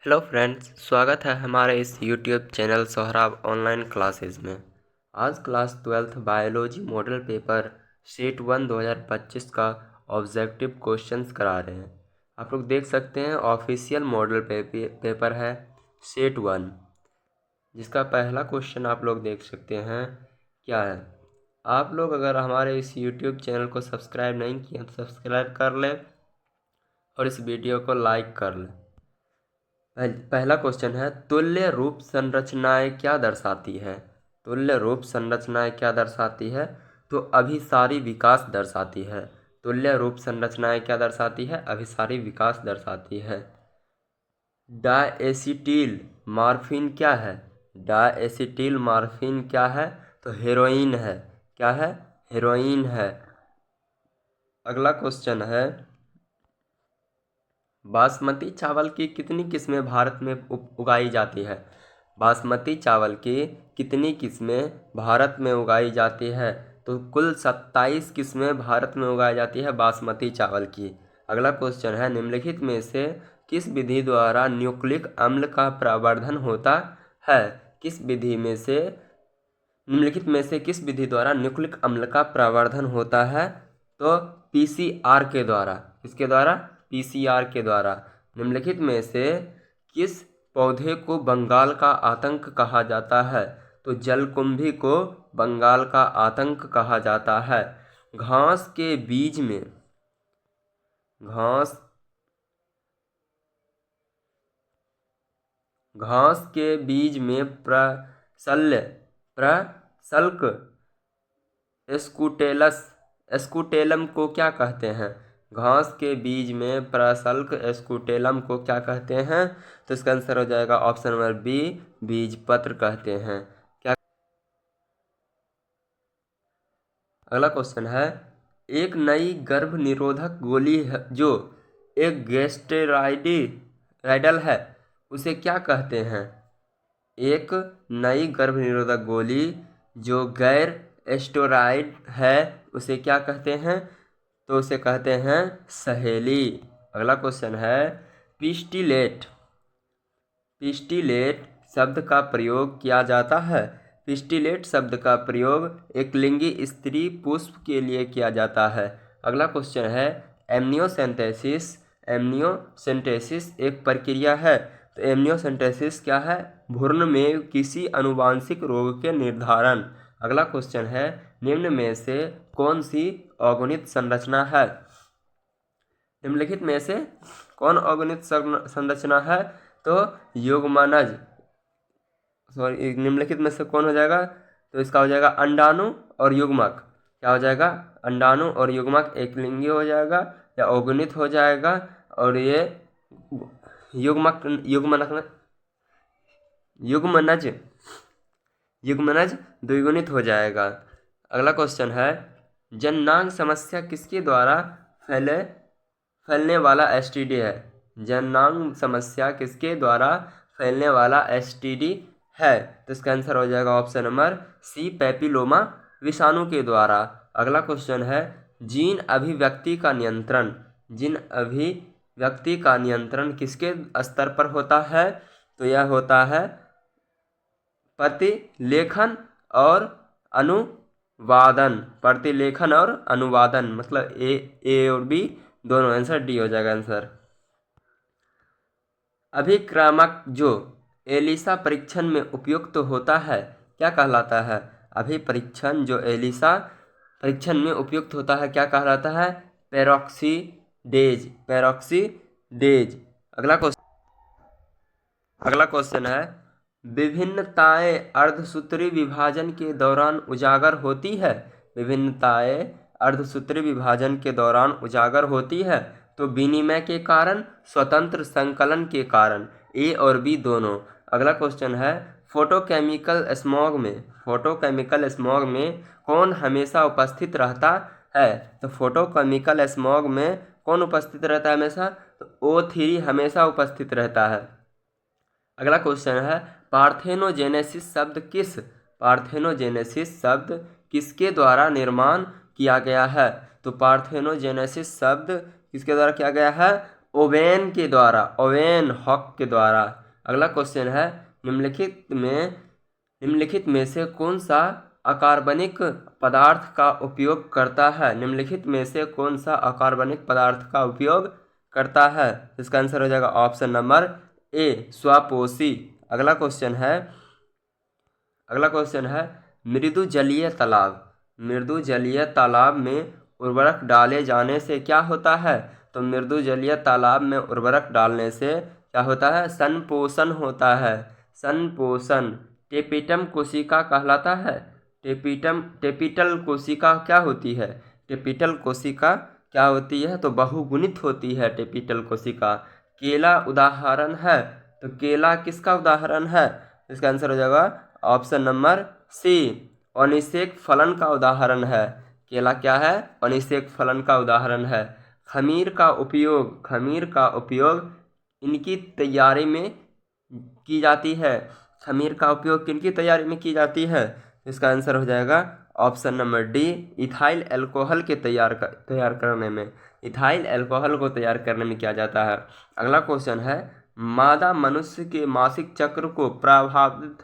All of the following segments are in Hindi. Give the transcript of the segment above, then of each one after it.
हेलो फ्रेंड्स, स्वागत है हमारे इस YouTube channel Sohrab online classes में। आज class 12th biology model paper sheet 1 2025 का ऑब्जेक्टिव क्वेश्चंस करा रहे हैं। आप लोग देख सकते हैं ऑफिशियल मॉडल पेपर है शीट 1, जिसका पहला क्वेश्चन आप लोग देख सकते हैं क्या है। आप लोग अगर हमारे इस यूट्यूब चैनल को सब्सक्राइब नहीं किए तो सब्सक्राइब कर लें और इस वीडियो को लाइक कर लें। पहला क्वेश्चन है, तुल्य रूप संरचनाएं क्या दर्शाती है। तुल्य रूप संरचनाएं क्या दर्शाती है? तो अभिसारी विकास दर्शाती है। तुल्य रूप संरचनाएं क्या दर्शाती है? अभिसारी विकास दर्शाती है। डाएसिटिल मॉर्फिन क्या है? डाएसिटिल मॉर्फिन क्या है? तो हेरोइन है। क्या है? हेरोइन है। अगला क्वेश्चन है, बासमती चावल की कितनी किस्में भारत में उगाई जाती है। बासमती चावल की कितनी किस्में भारत में उगाई जाती है? तो कुल 27 किस्में भारत में उगाई जाती है बासमती चावल की। अगला क्वेश्चन है, निम्नलिखित में से किस विधि द्वारा न्यूक्लिक अम्ल का प्रवर्धन होता है? किस विधि में से निम्नलिखित में से किस विधि द्वारा न्यूक्लिक अम्ल का प्रवर्धन होता है? तो पीसीआर के द्वारा। किसके द्वारा? पीसीआर के द्वारा। निम्नलिखित में से किस पौधे को बंगाल का आतंक कहा जाता है? तो जलकुंभी को बंगाल का आतंक कहा जाता है। घास के बीज में घास घास के बीज में प्रशल्क एस्कुटेलम को क्या कहते हैं? घास के बीज में प्रशल्क एस्कुटेलम को क्या कहते हैं? तो इसका आंसर हो जाएगा ऑप्शन नंबर बी, बीजपत्र कहते हैं। क्या? अगला क्वेश्चन है, एक नई गर्भ निरोधक गोली है जो एक गैस्टेराइडल है, उसे क्या कहते हैं? एक नई गर्भ निरोधक गोली जो गैर एस्टेरॉइड है, उसे क्या कहते हैं? तो उसे कहते हैं सहेली। अगला क्वेश्चन है, पिस्टिलेट पिस्टिलेट शब्द का प्रयोग किया जाता है। पिस्टिलेट शब्द का प्रयोग एक लिंगी स्त्री पुष्प के लिए किया जाता है। अगला क्वेश्चन है, एमनियोसेंटेसिस एमनियोसेंटेसिस एक प्रक्रिया है। तो एमनियोसेंटेसिस क्या है? भ्रूण में किसी आनुवांशिक रोग के निर्धारण। अगला क्वेश्चन है, निम्न में से कौन सी अगुणित संरचना है? निम्नलिखित में से कौन अगुणित संरचना है? तो युग्मनज निम्नलिखित में से कौन हो जाएगा? तो इसका हो जाएगा अंडाणु और युग्मक। क्या हो जाएगा? अंडाणु और युग्मक एक लिंगी हो जाएगा या अगुणित हो जाएगा, और ये युग्मक युग्मनज युग्मनज द्विगुणित हो जाएगा। अगला क्वेश्चन है, जननांग समस्या किसके द्वारा फैलने वाला एसटीडी है? जननांग समस्या किसके द्वारा फैलने वाला एसटीडी है? तो इसका आंसर हो जाएगा ऑप्शन नंबर सी, पैपिलोमा विषाणु के द्वारा। अगला क्वेश्चन है, जीन अभिव्यक्ति का नियंत्रण किसके स्तर पर होता है? तो यह होता है प्रतिलेखन और अनुवादन मतलब ए और बी दोनों। आंसर डी हो जाएगा आंसर। अभिक्रामक जो एलिसा परीक्षण में उपयुक्त होता है क्या कहलाता है? अभिपरीक्षण जो एलिसा परीक्षण में उपयुक्त होता है क्या कहलाता है? पेरोक्सीडेज। अगला क्वेश्चन है, विभिन्नताएं अर्धसूत्री विभाजन के दौरान उजागर होती है। विभिन्नताएं अर्धसूत्री विभाजन के दौरान उजागर होती है। तो विनिमय के कारण, स्वतंत्र संकलन के कारण, ए और बी दोनों। अगला क्वेश्चन है, फोटोकेमिकल स्मॉग में कौन हमेशा उपस्थित रहता है? तो फोटोकेमिकल स्मॉग में कौन उपस्थित रहता है हमेशा? तो O3 हमेशा उपस्थित रहता है। अगला क्वेश्चन है, पार्थेनोजेनेसिस शब्द किसके द्वारा निर्माण किया गया है? तो पार्थेनोजेनेसिस शब्द किसके द्वारा किया गया है? ओवेन के द्वारा, ओवेन हॉक के द्वारा। अगला क्वेश्चन है, निम्नलिखित में से कौन सा अकार्बनिक पदार्थ का उपयोग करता है? निम्नलिखित में से कौन सा अकार्बनिक पदार्थ का उपयोग करता है? इसका आंसर हो जाएगा ऑप्शन नंबर ए, स्वपोषी। अगला क्वेश्चन है मृदु जलीय तालाब। मृदु जलीय तालाब में उर्वरक डाले जाने से क्या होता है? तो मृदु जलीय तालाब में उर्वरक डालने से क्या होता है? संपोषण होता है। संपोषण। टेपिटम कोशिका कहलाता है। टेपिटल कोशिका क्या होती है? टेपिटल कोशिका क्या होती है? तो बहुगुणित होती है टेपिटल कोशिका। केला उदाहरण है, तो केला किसका उदाहरण है? इसका आंसर हो जाएगा ऑप्शन नंबर सी, अनिषेक फलन का उदाहरण है। केला क्या है? अनिषेक फलन का उदाहरण है। खमीर का उपयोग इनकी तैयारी में की जाती है। खमीर का उपयोग किनकी तैयारी में की जाती है? इसका आंसर हो जाएगा option number D, ethyl alcohol के तैयार करने में। इथाइल अल्कोहल को तैयार करने में किया जाता है। अगला क्वेश्चन है, मादा मनुष्य के मासिक चक्र को प्रभावित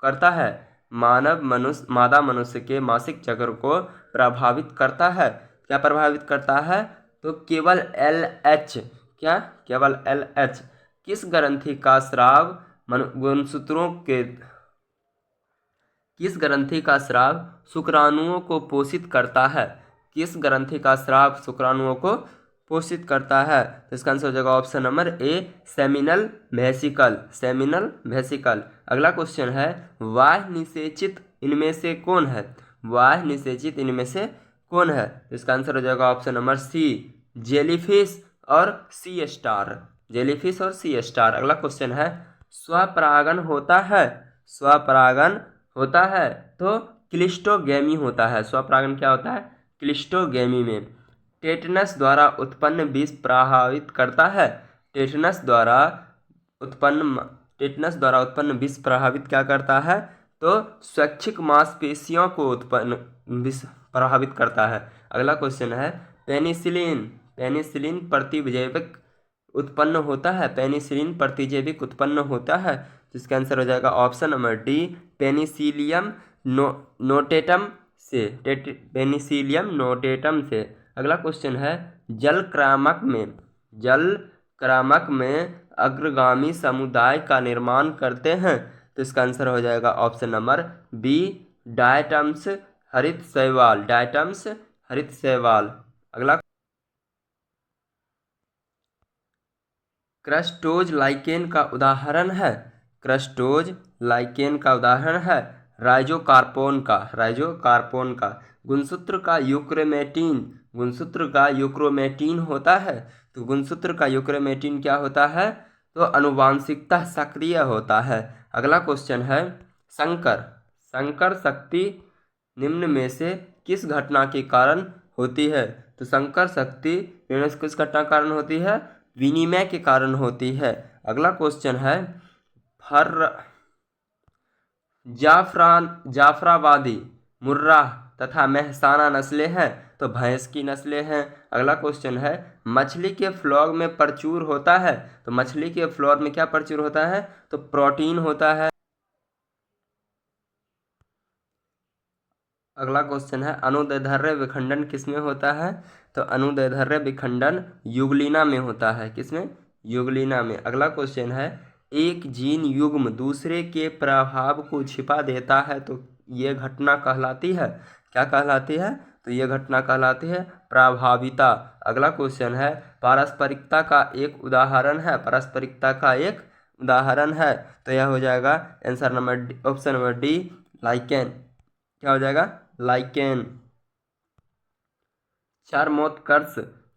करता है। मादा मनुष्य के मासिक चक्र को प्रभावित करता है। क्या प्रभावित करता है? तो केवल LH। क्या? केवल LH। किस ग्रंथि का स्राव गुणसूत्रों के किस ग्रंथि का स्राव शुक्राणुओं को पोषित करता है? किस ग्रंथि का स्राव शुक्राणुओं को पोषित करता है? तो इसका आंसर हो जाएगा ऑप्शन नंबर ए, सेमिनल वेसिकल। Seminal vesicle. अगला क्वेश्चन है, वाह्य निषेचित इनमें से कौन है? वाह्य निषेचित इनमें से कौन है? तो इसका आंसर हो जाएगा ऑप्शन नंबर सी, जेलीफिश और सी स्टार। जेलीफिश और सी स्टार। अगला क्वेश्चन है, स्वपरागन होता है। स्वपरागन होता है तो क्लिस्टोगेमी होता है। स्वपरागन क्या होता है? क्लिस्टोगेमी में। टेटनस द्वारा उत्पन्न विष प्रभावित करता है। टेटनस द्वारा उत्पन्न विष प्रभावित क्या करता है? तो स्वैच्छिक मांसपेशियों को विष प्रभावित करता है। अगला क्वेश्चन है, पेनिसिलिन प्रतिजैविक उत्पन्न होता है। पेनिसिलिन प्रतिजैविक उत्पन्न होता है, जिसका आंसर हो जाएगा option number D, Penicillium notatum से। पेनिसिलियम नोटेटम से। अगला क्वेश्चन है, जल क्रामक में अग्रगामी समुदाय का निर्माण करते हैं। तो इसका आंसर हो जाएगा ऑप्शन नंबर बी, डायटम्स हरित शैवाल। डायटम्स हरित शैवाल। अगला, क्रस्टोज लाइकेन का उदाहरण है। क्रस्टोज लाइकेन का उदाहरण है राइजोकार्पोन का। गुणसूत्र का यूक्रोमेटिन होता है। तो गुणसूत्र का यूक्रोमेटिन क्या होता है? तो अनुवांशिकता सक्रिय होता है। अगला क्वेश्चन है, संकर शक्ति निम्न में से किस घटना के कारण होती है? तो संकर शक्ति निम्न से किस घटना के कारण होती है? विनिमय के कारण होती है। अगला क्वेश्चन है, जाफराबादी, मुर्रा तथा मेहसाना नस्लें हैं, तो भैंस की नस्लें हैं। अगला क्वेश्चन है, मछली के फ्लॉग में प्रचुर होता है। तो मछली के फ्लॉग में क्या प्रचुर होता है? तो प्रोटीन होता है। अगला क्वेश्चन है, अनुदैर्ध्य विखंडन किसमें होता है? तो अनुदैर्ध्य विखंडन युगलिना में होता है। किसमें? युगलिना में। अगला क्वेश्चन है, एक जीन युग्म दूसरे के प्रभाव को छिपा देता है, तो ये घटना कहलाती है। क्या कहलाती है? तो ये घटना कहलाती है प्रभाविता। अगला क्वेश्चन है, पारस्परिकता का एक उदाहरण है। पारस्परिकता का एक उदाहरण है, तो यह हो जाएगा answer number option number D, lichen. क्या हो जाएगा? लाइकेन।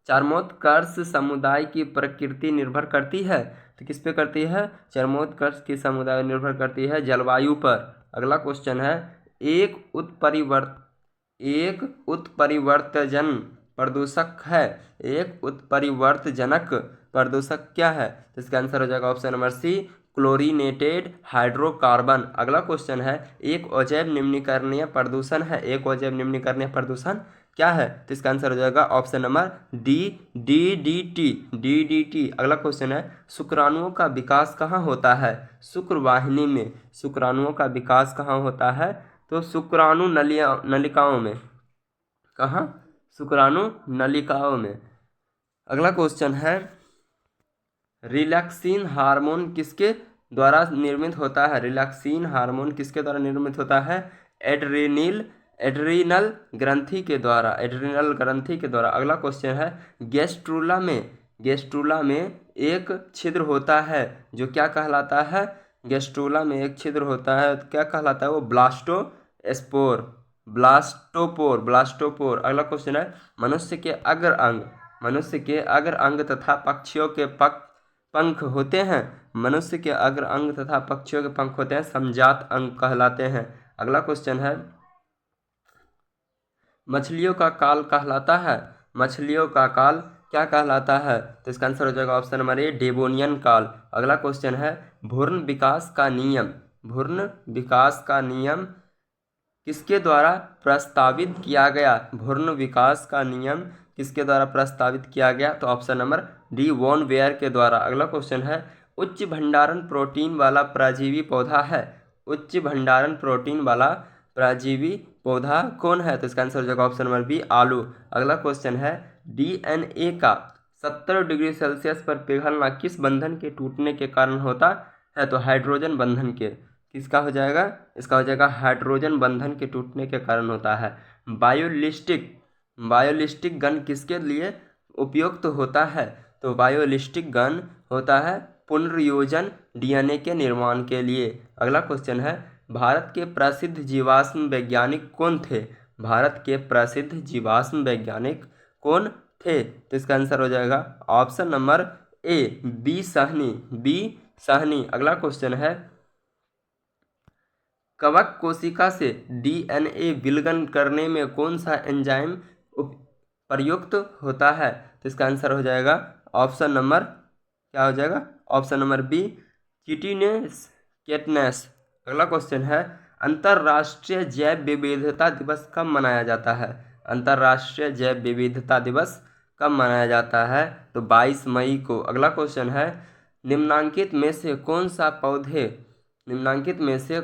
चरमोत्कर्ष समुदाय की प्रकृति निर्भर करती है। तो किस पे करती है? चरमोत्कर्ष की समुदाय निर्भर करती है जलवायु पर। अगला क्वेश्चन है, एक उत्परिवर्तजन प्रदूषक है। एक उत्परिवर्तजनक प्रदूषक क्या है? तो इसका आंसर हो जाएगा option number C, chlorinated hydrocarbon. अगला क्वेश्चन है, एक अजैव निम्नीकरणीय प्रदूषण है। एक अजैव निम्नीकरणीय प्रदूषण क्या है? तो इसका आंसर हो जाएगा option number D, DDT, DDT। अगला क्वेश्चन है, शुक्राणुओं का विकास कहाँ होता है? शुक्रवाहिनी में शुक्राणुओं का विकास कहाँ होता है? तो शुक्राणु नलिकाओं में। कहाँ? शुक्राणु नलिकाओं में। अगला क्वेश्चन है, रिलैक्सिन हार्मोन किसके द्वारा निर्मित होता है? रिलैक्सिन हार्मोन किसके द्वारा निर्मित होता है? एड्रीनल ग्रंथि के द्वारा, एड्रीनल ग्रंथि के द्वारा। अगला क्वेश्चन है, गेस्ट्रुला में एक छिद्र होता है जो क्या कहलाता है? गेस्ट्रुला में एक छिद्र होता है, क्या कहलाता है वो? ब्लास्टोपोर। अगला क्वेश्चन है, मनुष्य के अग्र अंग तथा पक्षियों के पंख होते हैं। मनुष्य के अग्र अंग तथा पक्षियों के पंख होते हैं, समजात अंग कहलाते हैं। अगला क्वेश्चन है, मछलियों का काल कहलाता है। मछलियों का काल क्या कहलाता है? तो इसका आंसर हो जाएगा ऑप्शन नंबर ए, डेवोनियन काल। अगला क्वेश्चन है, भ्रूण विकास का नियम किसके द्वारा प्रस्तावित किया गया? भ्रूण विकास का नियम किसके द्वारा प्रस्तावित किया गया? तो option number D, von Baer के द्वारा। अगला क्वेश्चन है, उच्च भंडारण प्रोटीन वाला परजीवी पौधा है। उच्च भंडारण प्रोटीन वाला परजीवी पौधा कौन है? तो इसका आंसर हो जाएगा ऑप्शन नंबर बी, आलू। अगला क्वेश्चन है, DNA का 70 डिग्री सेल्सियस पर पिघलना किस बंधन के टूटने के कारण होता है? तो हाइड्रोजन बंधन के। किसका हो जाएगा? इसका हो जाएगा हाइड्रोजन बंधन के टूटने के कारण होता है। बायोलिस्टिक गन किसके लिए उपयुक्त होता है? तो बायोलिस्टिक गन होता है पुनर्योजन DNA के निर्माण के लिए। अगला क्वेश्चन है, भारत के प्रसिद्ध जीवाश्म वैज्ञानिक कौन थे? भारत के प्रसिद्ध जीवाश्म वैज्ञानिक कौन थे? तो इसका आंसर हो जाएगा option number A, B Sahni. अगला क्वेश्चन है, कवक कोशिका से DNA विलयन करने में कौन सा एंजाइम प्रयुक्त होता है? तो इसका आंसर हो जाएगा ऑप्शन नंबर, क्या हो जाएगा? ऑप्शन नंबर बी, किटिनेस। अगला क्वेश्चन है, अंतर्राष्ट्रीय जैव विविधता दिवस कब मनाया जाता है? अंतर्राष्ट्रीय जैव विविधता दिवस कब मनाया जाता है? तो 22 मई को। अगला क्वेश्चन है, निम्नलिखित में से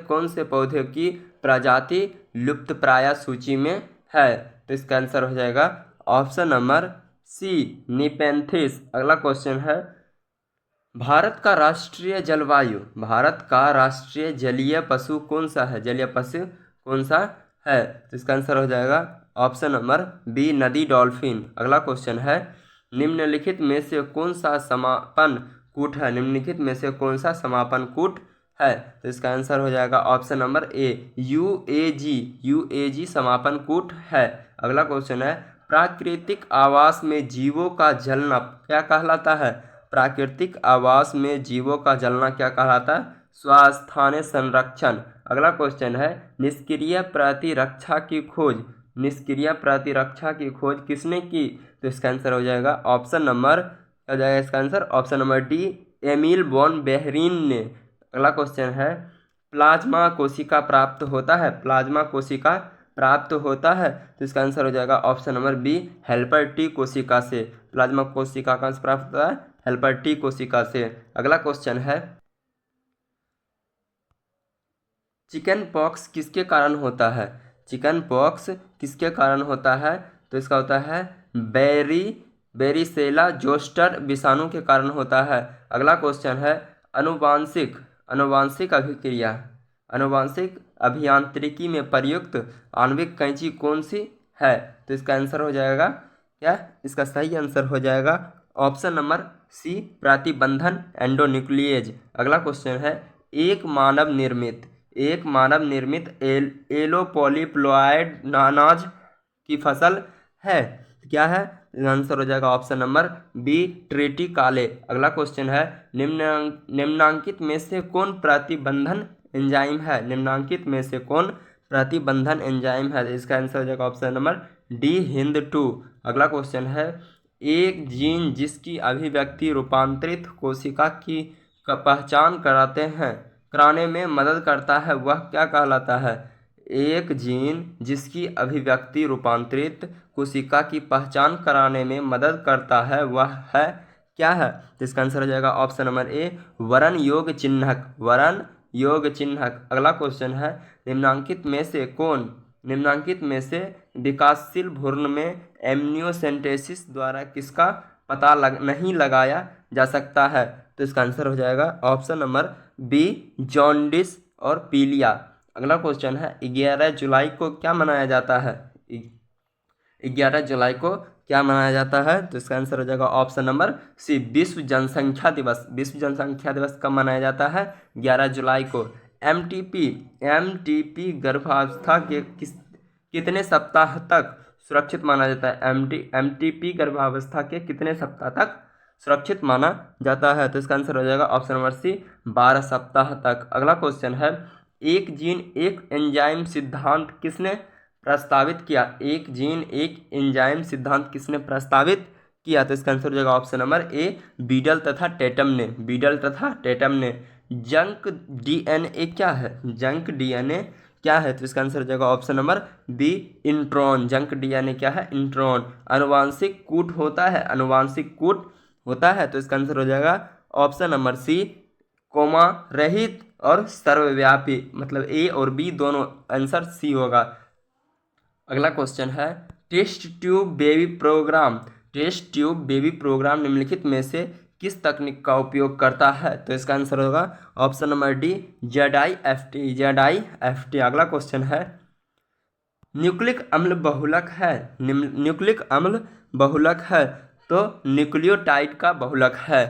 कौन से पौधे की प्रजाति लुप्तप्राय सूची में है? तो इसका आंसर हो जाएगा ऑप्शन नंबर सी, निपेंथिस। अगला क्वेश्चन है, भारत का राष्ट्रीय जलीय पशु कौन सा है? है? तो इसका आंसर हो जाएगा ऑप्शन नंबर बी, नदी डॉल्फिन। अगला क्वेश्चन है, निम्नलिखित में से कौन सा समापन कूट है? तो इसका आंसर हो जाएगा ऑप्शन नंबर ए, यूएजी समापन कूट है। अगला क्वेश्चन है, प्राकृतिक आवास में जीवों का जलना क्या कहलाता है? प्राकृतिक आवास में जीवों का जलना क्या कहलाता है? स्वास्थ्य संरक्षण। अगला क्वेश्चन है, निष्क्रिय प्रतिरक्षा की खोज किसने की? तो इसका आंसर हो जाएगा ऑप्शन नंबर, क्या हो जाएगा इसका answer? Option number D, Emil von Behring ने। अगला क्वेश्चन है, प्लाज्मा कोशिका प्राप्त होता है। तो इसका आंसर हो जाएगा option number B, helper T कोशिका से। प्लाज्मा कोशिका कहाँ से प्राप्त होता है? हेल्पर टी कोशिका से। अगला क्वेश्चन है, चिकन पॉक्स किसके कारण होता है? तो इसका होता है बेरिसेला जोस्टर विषाणु के कारण होता है। अगला क्वेश्चन है, आनुवांशिक अभियांत्रिकी में प्रयुक्त आणविक कैंची कौन सी है? तो इसका आंसर हो जाएगा क्या? इसका सही आंसर हो जाएगा ऑप्शन नंबर सी, प्रतिबंधन एंडोन्यूक्लिएज। अगला क्वेश्चन है, एक मानव निर्मित एलोपोलिप्लोइड नानाज की फसल है, क्या है? आंसर हो जाएगा ऑप्शन नंबर बी, ट्रिटिकाले। अगला क्वेश्चन है, निम्नांकित में से कौन प्रतिबंधन एंजाइम है? इसका आंसर हो जाएगा ऑप्शन नंबर डी, हिंद2। अगला क्वेश्चन है, एक जीन जिसकी अभिव्यक्ति रूपांतरित कोशिका की पहचान कराने में मदद करता है वह क्या कहलाता है? एक जीन जिसकी अभिव्यक्ति रूपांतरित कोशिका की पहचान कराने में मदद करता है वह है क्या है? तो इसका आंसर हो जाएगा ऑप्शन नंबर ए, वरण योग चिन्हक। वरण योग चिन्हक। अगला क्वेश्चन है, निम्नांकित में से विकासशील भ्रूण में एमनियोसेंटेसिस द्वारा किसका पता नहीं लगाया जा सकता है? तो इसका आंसर हो जाएगा ऑप्शन नंबर बी, जॉन्डिस और पीलिया। अगला क्वेश्चन है, 11 जुलाई को क्या मनाया जाता है? 11 जुलाई को क्या मनाया जाता है? तो इसका आंसर हो जाएगा ऑप्शन नंबर सी, विश्व जनसंख्या दिवस। विश्व जनसंख्या दिवस कब मनाया जाता है? 11 जुलाई को। एमटीपी गर्भावस्था के कितने सप्ताह तक सुरक्षित माना जाता है? एमटीपी गर्भावस्था के कितने सप्ताह तक सुरक्षित माना जाता है? तो इसका आंसर हो जाएगा ऑप्शन नंबर सी, 12 सप्ताह तक। अगला क्वेश्चन है, एक जीन एक एंजाइम सिद्धांत किसने प्रस्तावित किया? एक जीन एक एंजाइम सिद्धांत किसने प्रस्तावित किया? तो इसका आंसर हो जाएगा ऑप्शन नंबर ए, बीडल तथा टेटम ने। बीडल तथा टेटम ने। जंक डीएनए क्या है? जंक डीएनए क्या है? तो इसका आंसर हो जाएगा option number B, intron. Junk DNA क्या है? इंट्रॉन। अनुवांशिक कूट होता है? अनुवांशिक कूट होता है? तो इसका आंसर हो जाएगा ऑप्शन नंबर सी, कोमा रहित और सर्वव्यापी। मतलब ए और बी दोनों, आंसर सी होगा। अगला क्वेश्चन है, test tube baby programme. Test tube baby programme निम्नलिखित में से किस तकनीक का उपयोग करता है? तो इसका आंसर होगा option number D, ZIFT। ZIFT। अगला क्वेश्चन है, न्यूक्लिक अम्ल बहुलक है। न्यूक्लिक अम्ल बहुलक है तो न्यूक्लियोटाइड का बहुलक है।